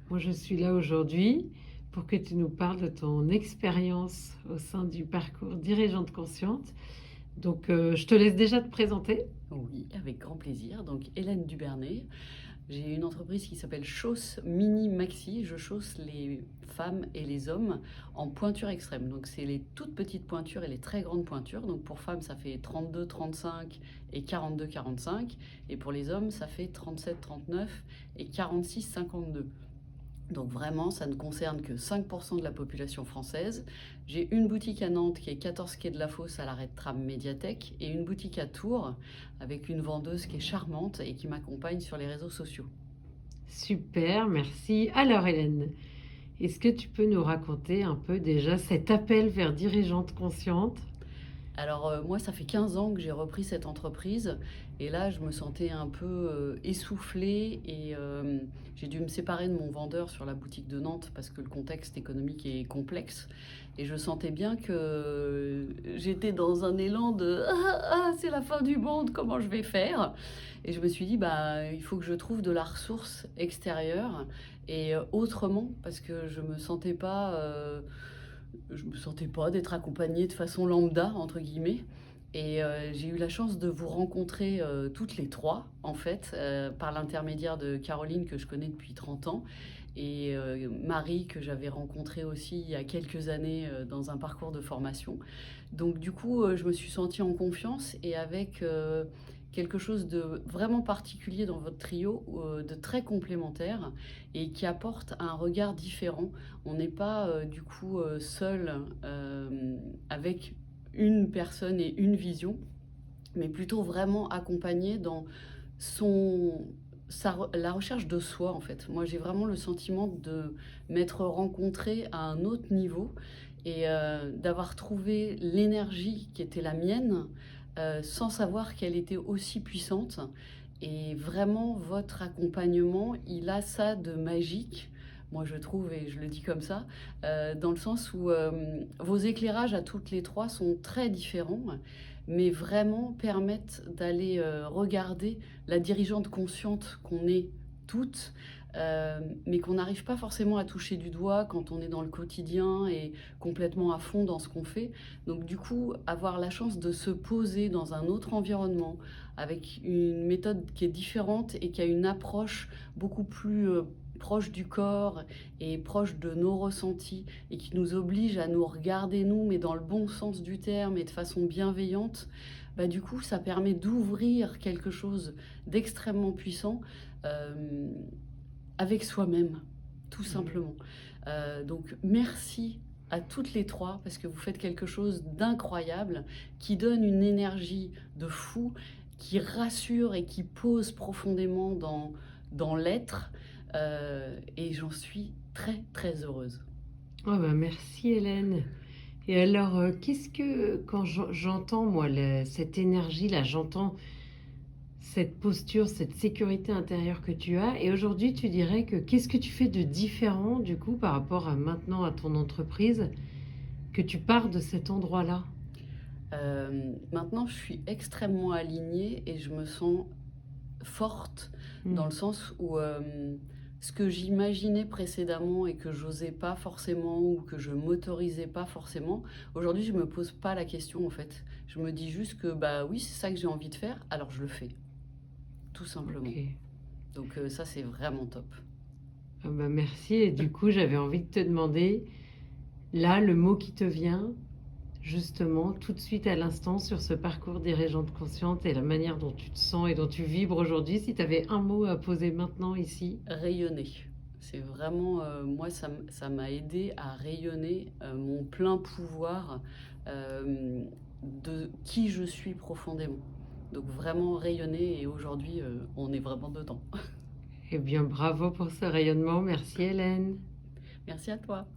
Moi, je suis là aujourd'hui pour que tu nous parles de ton expérience au sein du parcours dirigeante consciente. Donc, je te laisse déjà te présenter. Oui, avec grand plaisir. Donc, Hélène Dubernay. J'ai une entreprise qui s'appelle Chausse Mini Maxi. Je chausse les femmes et les hommes en pointure extrême. Donc, c'est les toutes petites pointures et les très grandes pointures. Donc, pour femmes, ça fait 32, 35 et 42, 45. Et pour les hommes, ça fait 37, 39 et 46, 52. Donc vraiment, ça ne concerne que 5% de la population française. J'ai une boutique à Nantes qui est 14 quai de la Fosse à l'arrêt de tram Médiathèque et une boutique à Tours avec une vendeuse qui est charmante et qui m'accompagne sur les réseaux sociaux. Super, merci. Alors, Hélène, est-ce que tu peux nous raconter un peu déjà cet appel vers dirigeante consciente? Alors moi, ça fait 15 ans que j'ai repris cette entreprise et là, je me sentais un peu essoufflée et j'ai dû me séparer de mon vendeur sur la boutique de Nantes parce que le contexte économique est complexe et je sentais bien que j'étais dans un élan de c'est la fin du monde, comment je vais faire? Et je me suis dit bah il faut que je trouve de la ressource extérieure et autrement parce que je me sentais pas d'être accompagnée de façon lambda entre guillemets et j'ai eu la chance de vous rencontrer, toutes les 3 en fait, par l'intermédiaire de Caroline que je connais depuis 30 ans et Marie que j'avais rencontrée aussi il y a quelques années, dans un parcours de formation. Donc du coup, je me suis sentie en confiance et avec, quelque chose de vraiment particulier dans votre trio, de très complémentaire et qui apporte un regard différent. On n'est pas, du coup, seul, avec une personne et une vision, mais plutôt vraiment accompagné dans son la recherche de soi, en fait. Moi, j'ai vraiment le sentiment de m'être rencontrée à un autre niveau et d'avoir trouvé l'énergie qui était la mienne, sans savoir qu'elle était aussi puissante et vraiment votre accompagnement, il a ça de magique, moi je trouve et je le dis comme ça, dans le sens où, vos éclairages à toutes les 3 sont très différents, mais vraiment permettent d'aller, regarder la dirigeante consciente qu'on est toutes, mais qu'on n'arrive pas forcément à toucher du doigt quand on est dans le quotidien et complètement à fond dans ce qu'on fait. Donc du coup, avoir la chance de se poser dans un autre environnement, avec une méthode qui est différente et qui a une approche beaucoup plus, proche du corps et proche de nos ressentis et qui nous oblige à nous regarder nous, mais dans le bon sens du terme et de façon bienveillante, bah, du coup, ça permet d'ouvrir quelque chose d'extrêmement puissant, hem, avec soi-même, tout Mhm. simplement. Donc merci à toutes les 3 parce que vous faites quelque chose d'incroyable, qui donne une énergie de fou, qui rassure et qui pose profondément dans l'être, et j'en suis très, très heureuse. Oh ben merci, Hélène. Et alors, qu'est-ce que, quand j'entends, moi, cette énergie-là, j'entends cette posture, cette sécurité intérieure que tu as. Et aujourd'hui, tu dirais que qu'est-ce que tu fais de différent, du coup, par rapport à maintenant à ton entreprise, que tu pars de cet endroit-là? Maintenant je suis extrêmement alignée et je me sens forte dans Hmm. le sens où, ce que j'imaginais précédemment et que j'osais pas forcément ou que je m'autorisais pas forcément, aujourd'hui je me pose pas la question en fait. Je me dis juste que, bah, oui, c'est ça que j'ai envie de faire, alors je le fais, tout simplement. Ok. Donc ça, c'est vraiment top. Ah bah merci. Et du coup, j'avais envie de te demander, là, le mot qui te vient, justement, tout de suite à l'instant, sur ce parcours dirigeante consciente et la manière dont tu te sens et dont tu vibres aujourd'hui, si tu avais un mot à poser maintenant ici. Rayonner. C'est vraiment, moi, ça m'a aidé à rayonner, mon plein pouvoir, de qui je suis profondément. Donc vraiment rayonner et aujourd'hui, on est vraiment dedans. Eh bien, bravo pour ce rayonnement. Merci, Hélène. Merci à toi.